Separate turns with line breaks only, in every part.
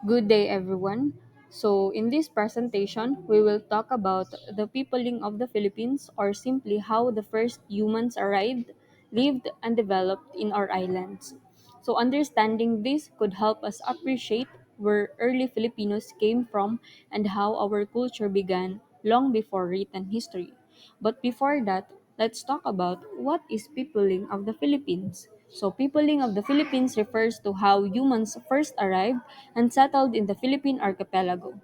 Good day, everyone. So, in this presentation, we will talk about the peopling of the Philippines, or simply how the first humans arrived, lived, and developed in our islands. So, understanding this could help us appreciate where early Filipinos came from and how our culture began long before written history. But before that, let's talk about what is peopling of the Philippines. So, peopling of the Philippines refers to how humans first arrived and settled in the Philippine archipelago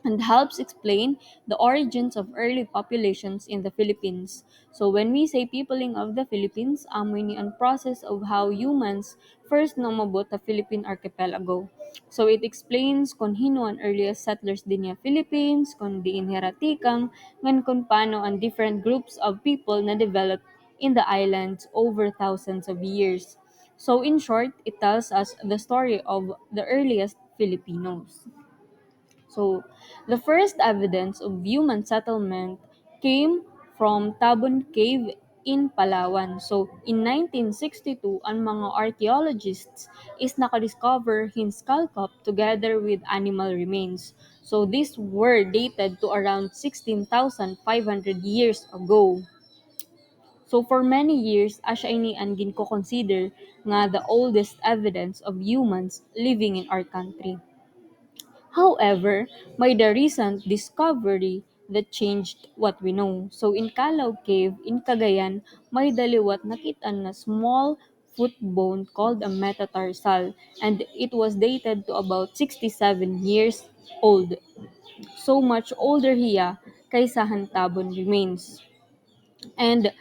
and helps explain the origins of early populations in the Philippines. So when we say peopling of the Philippines, amoy ang process of how humans first numabot the Philippine archipelago. So it explains kung hino ang earliest settlers din niya Philippines, kung diin heratikang, ngan kung paano ang different groups of people na developed in the islands over thousands of years. So in short, it tells us the story of the earliest Filipinos. So, the first evidence of human settlement came from Tabon Cave in Palawan. So, in 1962, ang mga archaeologists is nakadiscover his skull cap together with animal remains. So, these were dated to around 16,500 years ago. So, for many years, asya ini ang ginko-consider nga the oldest evidence of humans living in our country. However, may the recent discovery that changed what we know. So in Calao Cave in Cagayan, may daliwat nakita na small foot bone called a metatarsal, and it was dated to about 67 years old. So much older hiya kaysa hantabon remains. And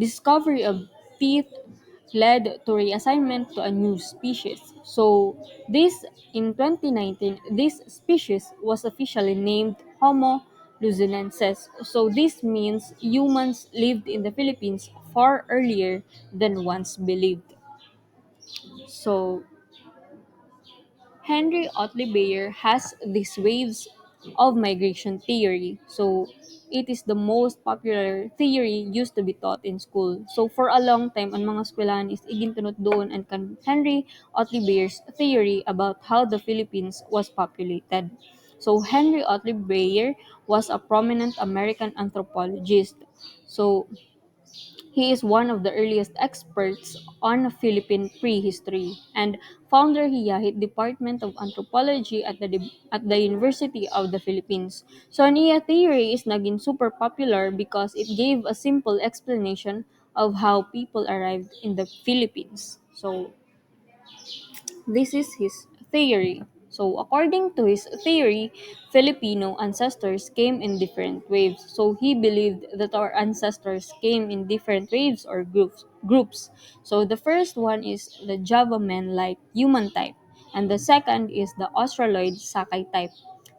discovery of teeth led to reassignment to a new species. So this in 2019, this species was officially named Homo luzonensis. So this means humans lived in the Philippines far earlier than once believed. So Henry Otley Beyer has these waves of migration theory. So it is the most popular theory used to be taught in school. So for a long time, ang mga eskwelahan is igintunot doon and kan Henry Otley Beyer's theory about how the Philippines was populated. So Henry Otley Beyer was a prominent American anthropologist. So he is one of the earliest experts on Philippine prehistory and founder hiyahit Department of Anthropology at the University of the Philippines. So ang iya theory is naging super popular because it gave a simple explanation of how people arrived in the Philippines. So this is his theory. So, according to his theory, Filipino ancestors came in different waves. So, he believed that our ancestors came in different waves or groups. So, the first one is the Java men-like human type, and the second is the Australoid Sakai type.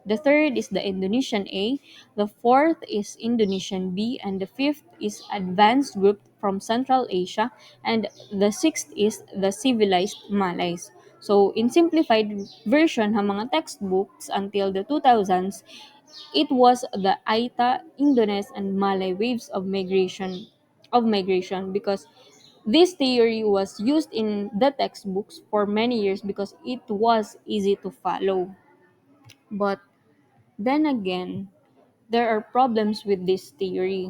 The third is the Indonesian A, the fourth is Indonesian B, and the fifth is advanced group from Central Asia, and the sixth is the civilized Malays. So, in simplified version ng mga textbooks until the 2000s, it was the Aita, Indones, and Malay waves of migration because this theory was used in the textbooks for many years because it was easy to follow. But then again, there are problems with this theory.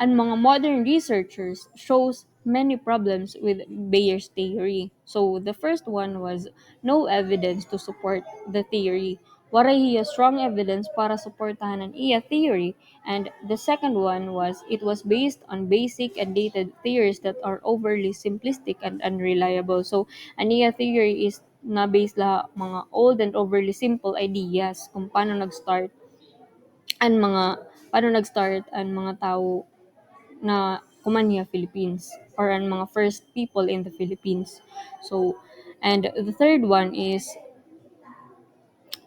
And mga modern researchers shows many problems with Bayer's theory. So the first one was no evidence to support the theory. Waray hiya strong evidence para suportahan ang iya theory. And the second one was it was based on basic and dated theories that are overly simplistic and unreliable. So ang iya theory is na based la mga old and overly simple ideas kung paano nag-start ang mga tao na kumanya Philippines or ang mga first people in the Philippines. So, and the third one is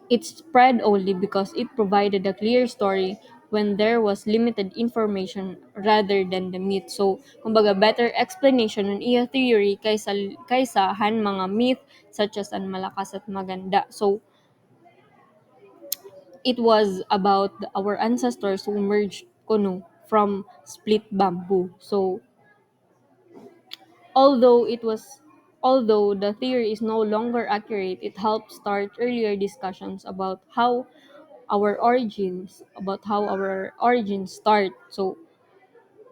it spread only because it provided a clear story when there was limited information rather than the myth. So, kumbaga better explanation ng iya theory kaysa han mga myth such as ang malakas at maganda. So, it was about our ancestors who merged kuno from split bamboo. So, although it was Although the theory is no longer accurate, it helps start earlier discussions about how our origins start. So,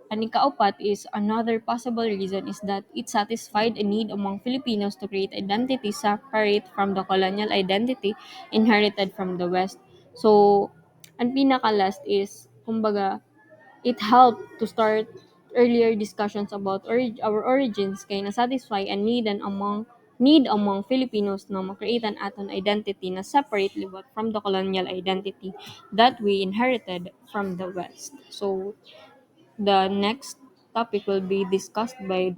an ikaapat is another possible reason is that it satisfied a need among Filipinos to create identity separate from the colonial identity inherited from the West. So, ang pinaka-last is, kumbaga, it helped to start earlier discussions about our origins kay na-satisfy a need among Filipinos na ma-create an aton identity na separately but from the colonial identity that we inherited from the West. So, the next topic will be discussed by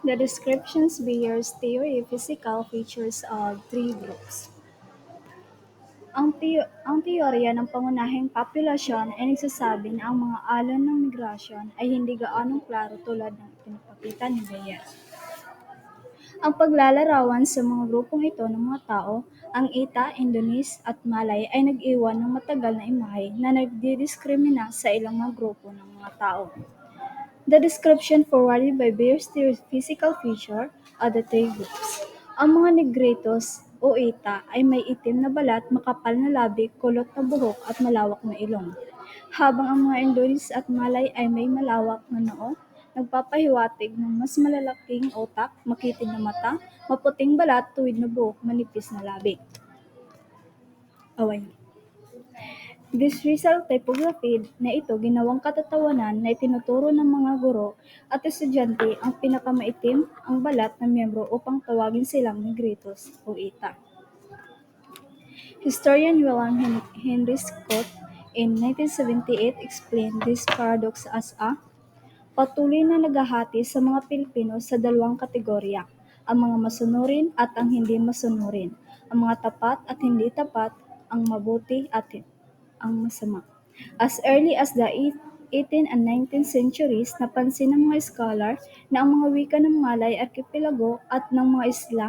The descriptions bears theory physical features of three groups. Ang teorya ng pangunahing populasyon ay nagsasabi na ang mga alon ng migrasyon ay hindi gaanong klaro tulad ng ipinapakita ni Bayes. Ang paglalarawan sa mga grupong ito ng mga tao, ang Ita, Indones at Malay ay nag-iwan ng matagal na imahe na nagdidiskrimina sa ilang mga grupo ng mga tao. The description forwarded by Bayer's physical feature are the three groups. Ang mga Negritos o Ita ay may itim na balat, makapal na labi, kulot na buhok at malawak na ilong. Habang ang mga Indones at Malay ay may malawak na noo, nagpapahiwatig ng mas malalaking utak, makitid na mata, maputing balat, tuwid na buhok, manipis na labi. Away. This visual typography na ito ginawang katatawanan na itinuturo ng mga guro at estudyante ang pinakamaitim ang balat na miyembro upang tawagin silang Negritos o Ita. Historian William Henry Scott in 1978 explained this paradox as a patuloy na naghahati sa mga Pilipino sa dalawang kategorya, ang mga masunurin at ang hindi masunurin, ang mga tapat at hindi tapat, ang mabuti at ang masama. As early as the 18th and 19th centuries, napansin ng mga scholar na ang mga wika ng Malay Archipelago at ng mga isla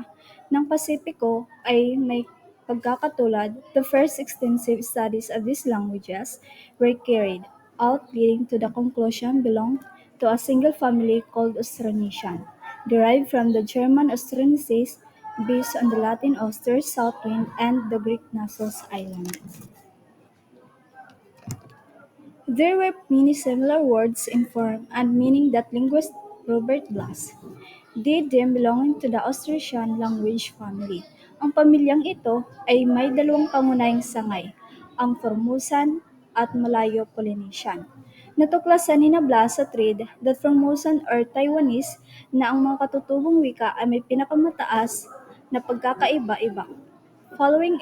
ng Pasipiko ay may pagkakatulad. The first extensive studies of these languages were carried out leading to the conclusion belong to a single family called Austronesian, derived from the German Austroneses based on the Latin Auster, South Wind, and the Greek Naxos island. There were many similar words in form and meaning that linguist Robert Blas did them belonging to the Austrasian language family. Ang pamilyang ito ay may dalawang pangunahing sangay, ang Formosan at Malayo-Polynesian. Natuklasan ni Blas sa trade that Formosan or Taiwanese na ang mga katutubong wika ay may pinakamataas na pagkakaiba-iba. Following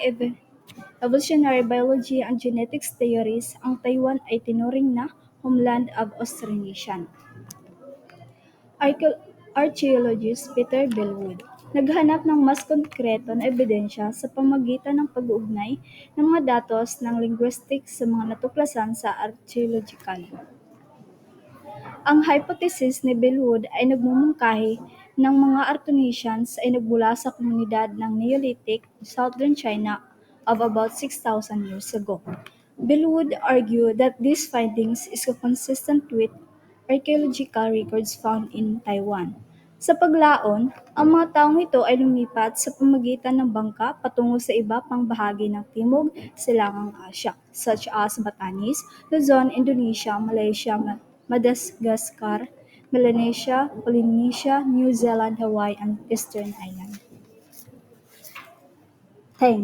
evolutionary biology and genetics theories, ang Taiwan ay tinuring na homeland of Austronesian. Archaeologist Peter Bellwood naghanap ng mas konkreto na ebidensya sa pamamagitan ng pag-uugnay ng mga datos ng linguistics sa mga natuklasan sa archaeological. Ang hypothesis ni Bellwood ay nagmumungkahi ng mga Artonesians ay nagmula sa komunidad ng Neolithic Southern China of about 6,000 years ago. Bellwood argued that these findings is consistent with archaeological records found in Taiwan. Sa paglaon, ang mga taong ito ay lumipat sa pamamagitan ng bangka patungo sa iba pang bahagi ng Timog Silangang Asya, such as Batanes, Luzon, Indonesia, Malaysia, Madagascar, Melanesia, Polynesia, New Zealand, Hawaii, and Eastern Island. Thanks.